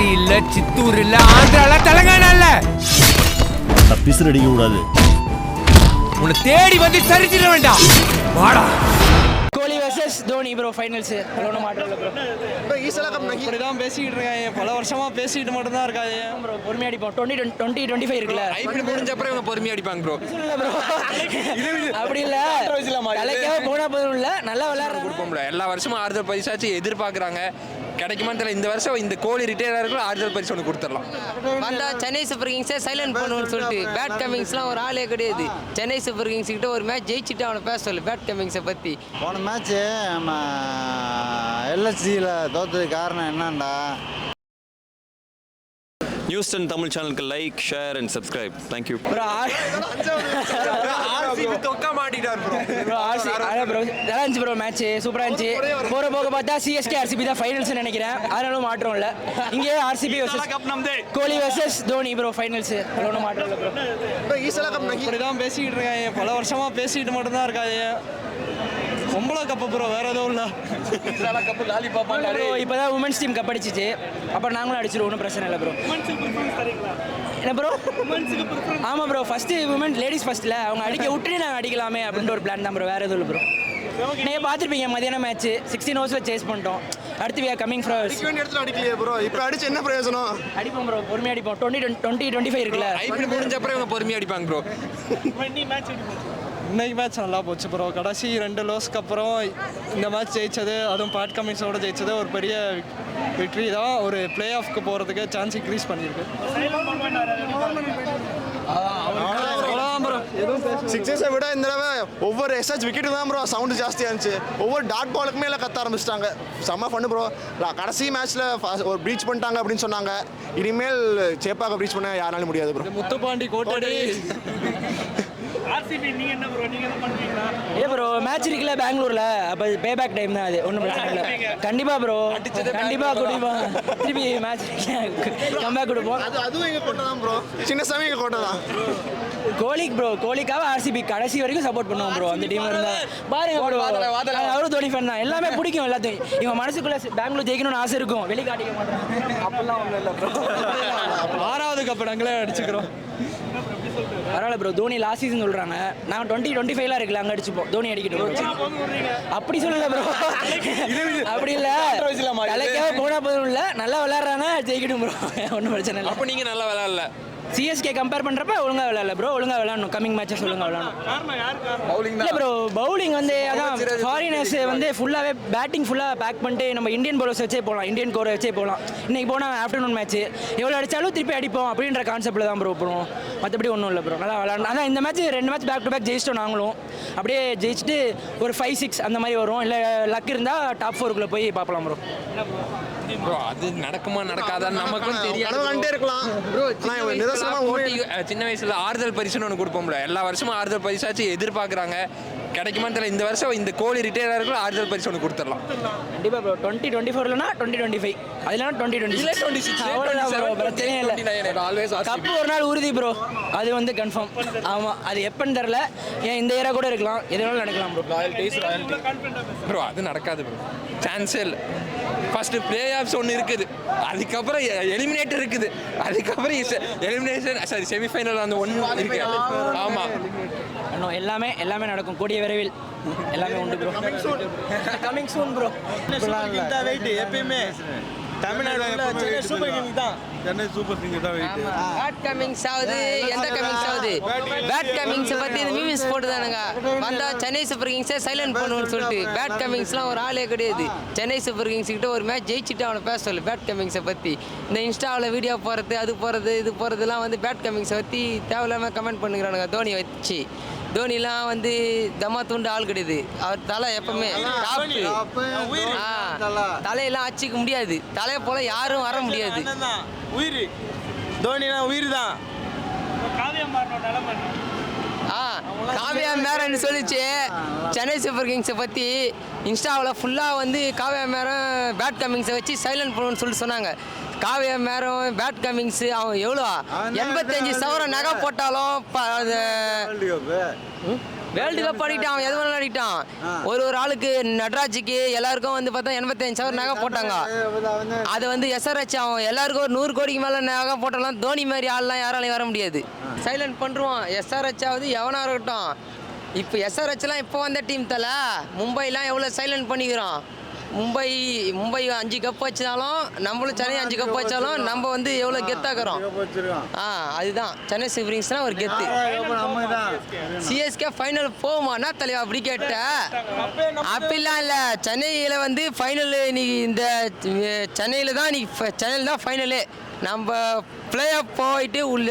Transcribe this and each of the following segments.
சென்னை இல்ல, சித்தூர் இல்ல, ஆந்திரால, தெலங்கானா இல்ல. தப்பிச்சு அடிக்க கூடாது. உன்னை தேடி வந்து சரிச்சிட வேண்டாம். வாடா. கோலி வெர்சஸ் தோனி ப்ரோ ஃபைனல்ஸ். ஒன்றும் மாற்றம் இல்லை ப்ரோ. இப்போ ஈஸியாக இப்படி தான் பேசிக்கிட்டு இருக்காங்க, பல வருஷமாக பேசிக்கிட்டு மட்டும்தான் இருக்காங்க ப்ரோ பொறுமையாக அடிப்போம். 2025 இருக்குல்ல, ஐபிஎல் முடிஞ்ச அப்புறம் இவங்க பொறுமையா அடிப்பாங்க ப்ரோ. இல்லை ப்ரோ அப்படி இல்லை, தலைக்காக போனா போதும் இல்லை, நல்லா விளையாடுறாங்க. கொடுப்போம்ல, எல்லா வருஷமும் ஆறுதல் பரிசாச்சு எதிர்பார்க்குறாங்க. கிடைக்குமான்னு தெரியல. இந்த வருஷம் இந்த கோலி ரிட்டையர் ஆகிறதுக்குள்ள ஆறுதல் பரிசு ஒன்று கொடுத்துடலாம். வந்தா சென்னை சூப்பர் கிங்ஸை சைலண்ட் பண்ணுவோன்னு சொல்லிட்டு பேட் கமிங்ஸ்லாம் ஒரு ஆளே கிடையாது. சென்னை சூப்பர் கிங்ஸ் கிட்ட ஒரு மேட்ச் ஜெயிச்சுட்டு அவனை பேச சொல்லு பேட் கமிங்ஸை பற்றி. போன மேட்ச்சு நம்ம எல்எஸ்சியில் தோற்றதுக்கு காரணம் என்னண்டா? நியூஸ் 10 தமிழ் சேனலுக்கு like, share and subscribe. Thank you. Bro தொக்கா மாட்டிட்டார் ப்ரோ. ப்ரோ ஆர்சி அதான் ப்ரோ நல்லா இருந்துச்சு ப்ரோ. மேட்ச் சூப்பராக இருந்துச்சு. போகிற போக பார்த்தா சிஎஸ்கே ஆர்சிபி தான் ஃபைனல்ஸ் நினைக்கிறேன். அதனாலும் மாற்றம் இல்லை. இங்கே ஆர்சிபி கோலி வெர்சஸ் தோனி ப்ரோ ஃபைனல்ஸ். ஒன்றும் மாற்றம் இல்லை ப்ரோ. இப்போ ஈஸியாக இப்படி தான் பேசிக்கிட்டு இருக்காங்க, பல வருஷமாக பேசிக்கிட்டு மட்டும்தான் இருக்காங்க. பொம்பளை கப்பு ப்ரோ, வேற எதுவும் இல்லை. ப்ரோ இப்போ தான் உமன்ஸ் டீம் கப் அடிச்சிச்சு, அப்புறம் நாங்களும் அடிச்சிருவோம், ஒன்றும் பிரச்சனை இல்லை ப்ரோ. என்ன ப்ரோ? ஆமாம் ப்ரோ, ஃபஸ்ட்டு உமன் லேடிஸ் ஃபஸ்ட்டில் அவங்க அடிக்க விட்டுட்டு நாங்கள் அடிக்கலாமே அப்படின்ற ஒரு பிளான் தான் ப்ரோ, வேறு எதுவும் இல்லை ப்ரோ. நீங்கள் பார்த்துருப்பீங்க மதியானம் மேட்ச் 16 ஓவர்ஸில் சேஸ் பண்ணிட்டோம். அடுத்து வி ஆர் கமிங் ஃப்ரம் இடத்துல அடிக்கலையே ப்ரோ. இப்போ அடிச்சு என்ன பிரயோஜனம்? அடிப்போம் ப்ரோ, பொறுமையாக அடிப்போம். 2025 இருக்குல்ல, ஐபிஎல் முடிஞ்ச அப்புறம் இவங்க பொறுமையா அடிப்பாங்க ப்ரோ. இன்னைக்கு மேட்ச் நல்லா போச்சு ப்ரோ. கடைசி 2 லோஸ்க்கு அப்புறம் இந்த மேட்ச் ஜெயிச்சது, அதுவும் பேட் கமிங்ஸோட ஜெயிச்சது ஒரு பெரிய வெற்றி தான். ஒரு பிளே ஆஃப்க்கு போகிறதுக்கு சான்ஸ் இன்க்ரீஸ் பண்ணியிருக்கு. அவ்வளோதான் ப்ரோ. சிக்ஸஸை விட இந்த தடவை ஒவ்வொரு எஸ்ஹெச் விக்கெட்டு தான் ப்ரோ சவுண்டு ஜாஸ்தியாக இருந்துச்சு. ஒவ்வொரு டாட் பாலுக்குமே எல்லாம் கத்த ஆரம்பிச்சிட்டாங்க. செம்ம ஃபன்னு ப்ரோ. கடைசி மேட்ச்சில் ஒரு ப்ரீச் பண்ணிட்டாங்க அப்படின்னு சொன்னாங்க. இனிமேல் சேப்பாக ப்ரீச் பண்ண யாராலும் முடியாது ப்ரோ. முத்துப்பாண்டி கோட்டடி. ஏ ப்ரோ மேட்ச் இருக்குல்ல பெங்களூரில், அப்போ பே பேக் டைம் தான் அது, ஒன்றும் பிரச்சனை இல்லை. கண்டிப்பாக ப்ரோ, கண்டிப்பாக கொடுப்போம். திருப்பி மேட்ச் கம்பேக் கொடுப்போம். அதுவும் எங்கள் கோட்டை தான் ப்ரோ. சின்ன சாமி எங்கள் கோட்டை தான். கோலிக்கு ப்ரோ, கோலிக்காக ஆர்சிபி கடைசி வரைக்கும் சப்போர்ட் பண்ணுவோம் ப்ரோ. அந்த டீம் இருந்தால் பாருங்க ப்ரோ, அவரும் தோனி ஃபேன் தான். எல்லாமே பிடிக்கும் எல்லாத்தையும். இவங்க மனசுக்குள்ளே பெங்களூர் ஜெயிக்கணும்னு ஆசை இருக்கும், வெளிக்காட்டிக்க மாட்டாங்க. அப்பெல்லாம் ஒன்றும் இல்லை ப்ரோ. 6வது கப்பு நாங்களே அடிச்சுக்கிறோம். பரவாயில்ல ப்ரோ. தோனி லாஸ்ட் சீசன் சொல்கிறாங்க, நாங்கள் 2025 இருக்குல்ல அங்கே அடிச்சுப்போம். தோனி அடிக்கட்டும். அப்படி சொல்லலை ப்ரோ, அப்படி இல்லை. தலைக்காக போனா போதும் இல்லை, நல்லா விளையாடுறாங்க, ஜெயிக்கட்டும் ப்ரோ, ஒன்றும் பிரச்சனை இல்லை. அப்போ நீங்கள் நல்லா விளையாடல. சிஎஸ்கே கம்பேர் பண்ணுறப்ப ஒழுங்காக விளையாடல ப்ரோ. ஒழுங்காக விளையாடணும், கமிங் மேட்சஸ் ஒழுங்காக விளையாடணும். இல்லை ப்ரோ, பவுலிங் வந்து அதான் ஃபாரினர்ஸ் வந்து ஃபுல்லாகவே பேட்டிங் ஃபுல்லாக பேக் பண்ணிட்டு நம்ம இந்தியன் பவுலர்ஸ் வச்சே போகலாம், இந்தியன் கோரை வச்சே போகலாம். இன்றைக்கி போனால் ஆஃப்டர்நூன் மேட்ச் எவ்வளோ அடித்தாலும் திருப்பி அடிப்போம் அப்படின்ற கான்செப்ட்டில் தான் ப்ரோ போகிறோம். மற்றபடி ஒன்றும் இல்லை ப்ரோ, நல்லா விளையாடணும். அதான் இந்த match 2 match back to back ஜெயிச்சிட்டோம் நாங்களும். அப்படியே ஜெயிச்சுட்டு ஒரு 5-6 அந்த மாதிரி வரும். இல்லை லக் இருந்தால் டாப் 4க்குள்ளே போய் பார்க்கலாம் ப்ரோ. ப்ரோ அது நடக்குமா நடக்காதான்னு நமக்கும் தெரியாது. இருக்கலாம் ப்ரோ. சின்ன வயசுல ஆறுதல் பரிசுன்னு ஒன்று கொடுப்போம்ல, எல்லா வருஷமும் ஆறுதல் பரிசாச்சு எதிர்பார்க்குறாங்க. கிடைக்குமான்னு தெரியல. இந்த வருஷம் இந்த கோலி ரிட்டையர் ஆகிறதுக்குள்ள ஆறுதல் பரிசு ஒன்று கொடுத்துடலாம். கண்டிப்பாக ப்ரோ. 2024 2025 அதெல்லாம் 2026 அவ்வளோதான் ப்ரோ, பிரச்சனையே இல்லை. கப்பு ஒரு நாள் உறுதி ப்ரோ, அது வந்து கன்ஃபார்ம். ஆமாம், அது எப்போன்னு தெரில. ஏன் இந்த இயராக கூட இருக்கலாம், எதுனாலும் நடக்கலாம் ப்ரோ. ப்ரோ அது நடக்காது ப்ரோ, சான்ஸே இல்லை. ஃபர்ஸ்ட் பிளே ஆஃப்ஸ் ஒன்று இருக்குது, அதுக்கப்புறம் எலிமினேட்டர் இருக்குது, அதுக்கப்புறம் எலிமினேஷன் சாரி செமிஃபைனல் அந்த ஒன்று இருக்கு. ஆமாம், இன்னும் எல்லாமே நடக்கும் கூடிய விரைவில். எல்லாமே உண்டு ப்ரோ. Coming soon bro. எப்பயுமே தமிழ்நாடு சூப்பர் கிங்ஸ் தான். சென்னை சூப்பர் கிங்ஸ் தான் வெயிட். பேட் கமிங்ஸ் ஆகுது, எந்த கமிங்ஸ் ஆகுது? பேட் கமிங்ஸை பற்றி இந்த மீம்ஸ் போட்டுதானுங்க. வந்தா சென்னை சூப்பர் கிங்ஸை சைலண்ட் பண்ணுவோன்னு சொல்லிட்டு பேட் கமிங்ஸ்லாம் ஒரு ஆளே கிடையாது. சென்னை சூப்பர் கிங்ஸ் கிட்ட ஒரு மேட்ச் ஜெயிச்சுட்டு அவனை பேச சொல்லு பேட் கமிங்ஸை பற்றி. இந்த இன்ஸ்டாவில் வீடியோ போகிறது, அது போகிறது, இது போகிறதுலாம் வந்து பேட் கமிங்ஸை பற்றி தேவையில்லாமல் கமெண்ட் பண்ணுறானுங்க. தோனி வச்சு தோனிலாம் வந்து தம்மா தூண்டு ஆள் கிடையாது. அவர் தலை எப்பவுமே தலையெல்லாம் அச்சிக்க முடியாது. தலையை போல யாரும் வர முடியாது. உயிர் தோனினா உயிர் தான். காவியா மேரன் சொல்லிச்சு சென்னை சூப்பர் கிங்ஸை பற்றி. இன்ஸ்டாவில் ஃபுல்லாக வந்து காவியா மேரன் பேட் கமிங்ஸை வச்சு சைலண்ட் பண்ணுன்னு சொல்லிட்டு சொன்னாங்க. காவியா மேரம் பேட் கமிங்ஸ் அவன் எவ்வளோ 85 சவரம் நகை போட்டாலும் வேர்ல்டு கப் ஆடிட்டான், எது வேணாலும் ஆடிட்டான். ஒரு ஆளுக்கு நட்ராஜுக்கு எல்லாருக்கும் வந்து பார்த்தா 85,000 நகை போட்டாங்க. அது வந்து எஸ்ஆர்ஹெச் ஆகும். எல்லாருக்கும் ஒரு 100 கோடிக்கு மேலே நகை போட்டாலும் தோனி மாதிரி ஆள்லாம் யாராலையும் வர முடியாது. சைலண்ட் பண்ணுருவான். எஸ்ஆர்ஹெச் ஆகுது எவனாக இருக்கட்டும். இப்போ எஸ்ஆர்ஹெச்லாம் இப்போ வந்த டீம் தலை. மும்பைலாம் எவ்வளோ சைலண்ட் பண்ணிக்கிறோம். மும்பை 5 கப் வச்சாலும் நம்மளும் சென்னை 5 கப் வச்சாலும் நம்ம வந்து எவ்வளோ கெத்தாக்குறோம். அதுதான் சென்னை சூப்பர் கிங்ஸ்னால் ஒரு கெத்து. சிஎஸ்கே ஃபைனல் போகுமானா தலைவா அப்படி கேட்ட அப்படிலாம் இல்லை. சென்னையில் வந்து ஃபைனல் நீ இந்த சென்னையில் தான் ஃபைனலு. நம்ம பிளே ஆஃப் போயிட்டு உள்ள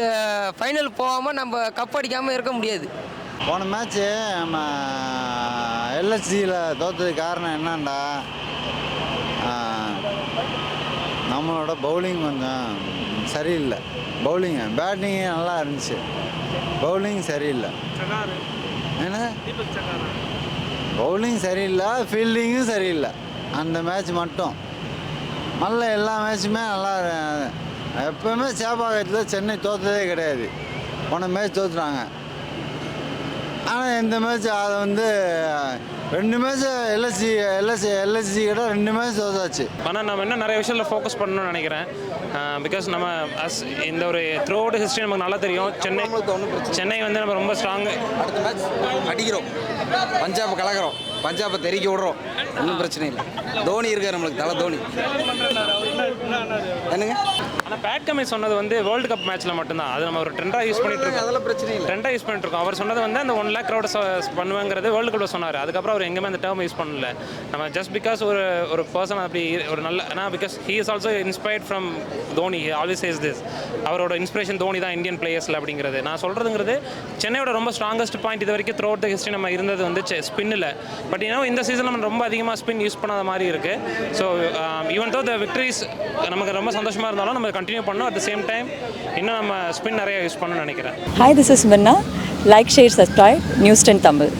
ஃபைனல் போகாமல் நம்ம கப் அடிக்காமல் இருக்க முடியாது. போன மேட்ச்சு நம்ம எல்எஸ்சியில் தோற்றதுக்கு காரணம் என்னண்டா, நம்மளோட பவுலிங் கொஞ்சம் சரியில்லை. பவுலிங்கு பேட்டிங்கு நல்லா இருந்துச்சு, பவுலிங் சரியில்லை. ஏன்னா பவுலிங் சரியில்லை, ஃபீல்டிங்கும் சரியில்லை. அந்த மேட்ச் மட்டும் நல்ல எல்லா மேட்சுமே நல்லா. எப்போவுமே சேப்பாக்கத்தில் சென்னை தோற்றதே கிடையாது. போன மேட்ச் தோற்றுறாங்க. ஆனால் இந்த மேட்ச் அதை வந்து 2 மேட்ச் எல்எஸ்சி கிட்ட 2 மேட்ச் தோத்தாச்சு. ஆனால் நம்ம இன்னும் நிறைய விஷயத்தில் ஃபோக்கஸ் பண்ணணும்னு நினைக்கிறேன். பிகாஸ் நம்ம இந்த ஒரு த்ரூ அவுட் ஹிஸ்ட்ரி நமக்கு நல்லா தெரியும். சென்னை வந்து நம்ம ரொம்ப ஸ்ட்ராங். அடுத்த மேட்ச் அடிக்கிறோம், பஞ்சாப் கலக்கிறோம், பஞ்சாப்பை தெறிக்க விடுறோம், ஒன்றும் பிரச்சனை இல்லை. தோனி இருக்கார் நம்மளுக்கு, தலை தோனி. என்னங்க ஆனால் பேட் கமின்ஸ் சொன்னது வந்து வேர்ல்டு கப் மேட்ச்சில் மட்டும்தான். அது நம்ம ஒரு ட்ரெண்டாக யூஸ் பண்ணிட்டு இருக்கோம். அதெல்லாம் பிரச்சனை இல்லை, ட்ரெண்டாக யூஸ் பண்ணிட்டு இருக்கோம். அவர் சொன்னது வந்து அந்த 1 lakh crowd பண்ணுவேங்கிறது வேர்ல்டு கப்பில் சொன்னார். அதுக்கப்புறம் அவர் எங்கேயுமே அந்த டேர்ம் யூஸ் பண்ணல. நம்ம ஜஸ்ட் பிகாஸ் ஒரு பர்சன் அப்படி ஒரு நல்ல ஏன்னா because he is also inspired from Dhoni. He always says this. அவரோட இன்ஸ்பிரேஷன் தோனி தான் இந்தியன் பிளேயர்ஸில் அப்படிங்கிறது. நான் சொல்கிறதுங்கிறது சென்னையோட ரொம்ப ஸ்ட்ராங்கஸ்ட் பாயிண்ட் இது வரைக்கும் த்ரூ அவுட் த ஹிஸ்ட்ரி நம்ம இருந்தது வந்து ஸ்பின்னில். பட் ஏன்னா இந்த சீசன் நம்ம ரொம்ப அதிகமாக ஸ்பின் யூஸ் பண்ணாத மாதிரி இருக்குது. ஸோ ஈவன் தோ த விக்டரிஸ் நமக்கு ரொம்ப சந்தோஷமாக இருந்தாலும் நம்ம கண்டினியூ பண்ணணும். அட் த சேம் டைம் இன்னும் நம்ம ஸ்பின் நிறைய யூஸ் பண்ணணும்னு நினைக்கிறேன். Hi, this is Minna. Like, share, subscribe, News 10 Tamil.